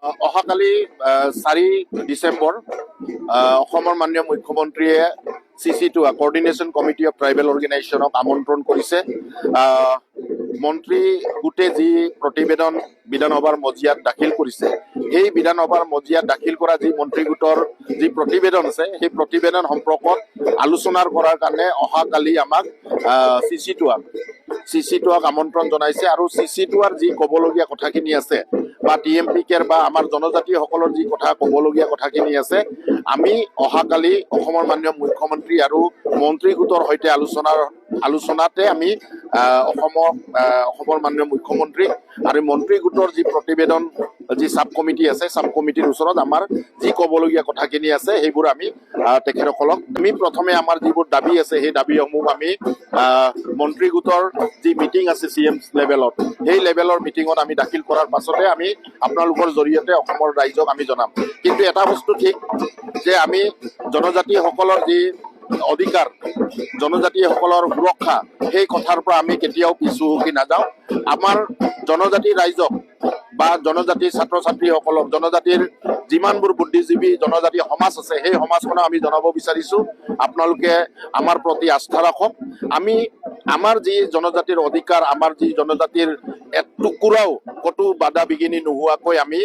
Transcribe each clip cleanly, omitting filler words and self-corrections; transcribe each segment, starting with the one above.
অহাকালি 4 ডিচেম্বৰ অসমৰ মাননীয় মুখ্যমন্ত্ৰীয়ে CC2 coordination committee of tribal অৰ্গেনাইজেশ্যনক আমন্ত্ৰণ কৰিছে। মন্ত্ৰী গোটেই যি প্ৰতিবেদন বিধানসভাৰ মজিয়াত দাখিল কৰিছে, সেই বিধানসভাৰ মজিয়াত দাখিল কৰা যি মন্ত্ৰী গোটৰ যি প্ৰতিবেদন আছে, সেই প্ৰতিবেদন সম্পৰ্কত আলোচনাৰ কৰাৰ কাৰণে অহাকালি আমাক CC2ক আমন্ত্ৰণ জনাইছে। আৰু CC2ৰ যি ক'বলগীয়া কথাখিনি আছে বা TMPKৰ বা আমাৰ জনজাতিসকলৰ যি কথা ক'বলগীয়া কথাখিনি আছে, আমি অহাকালি অসমৰ মাননীয় মুখ্যমন্ত্ৰী আৰু মন্ত্ৰী গোটৰ সৈতে আলোচনাতে আমি অসমৰ মাননীয় মুখ্যমন্ত্ৰী আৰু মন্ত্ৰী গোটৰ যি প্ৰতিবেদন যি সাব কমিটি আছে, সাব কমিটিৰ ওচৰত আমাৰ যি ক'বলগীয়া কথাখিনি আছে সেইবোৰ আমি তেখেতসকলক আমি প্ৰথমে আমাৰ যিবোৰ দাবী আছে সেই দাবীসমূহ আমি মন্ত্ৰী গোটৰ যি মিটিং আছে CM লেভেলত, সেই লেভেলৰ মিটিঙত আমি দাখিল কৰাৰ পাছতে আমি আপোনালোকৰ জৰিয়তে অসমৰ ৰাইজক আমি জনাম। কিন্তু এটা বস্তু ঠিক যে আমি জনজাতিসকলৰ যি অধিকাৰ, জনজাতিসকলৰ সুৰক্ষা, সেই কথাৰ পৰা আমি কেতিয়াও পিছু হুকি নাযাওঁ। আমাৰ জনজাতি ৰাইজক বা জনজাতিৰ ছাত্ৰ ছাত্ৰীসকলক, জনজাতিৰ যিমানবোৰ বুদ্ধিজীৱী জনজাতি সমাজ আছে, সেই সমাজখনক আমি জনাব বিচাৰিছোঁ, আপোনালোকে আমাৰ প্ৰতি আস্থা ৰাখক। আমি আমাৰ যি জনজাতিৰ অধিকাৰ, আমাৰ যি জনজাতিৰ এটুকুৰাও ক'তো বাধা বিঘিনি নোহোৱাকৈ আমি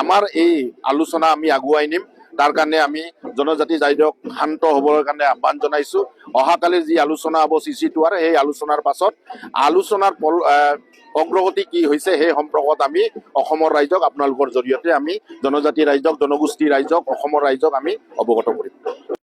আমাৰ এই আলোচনা আমি আগুৱাই নিম। তাৰ কাৰণে আমি জনজাতি ৰাইজক শান্ত হ'বৰ কাৰণে আহ্বান জনাইছোঁ। অহাকালিৰ যি আলোচনা হ'ব CC2ৰ, সেই আলোচনাৰ পাছত আলোচনাৰ অগ্ৰগতি কি হৈছে সেই সম্পৰ্কত আমি অসমৰ ৰাইজক আপোনালোকৰ জৰিয়তে আমি জনজাতি ৰাইজক, জনগোষ্ঠী ৰাইজক, অসমৰ ৰাইজক আমি অৱগত কৰিম।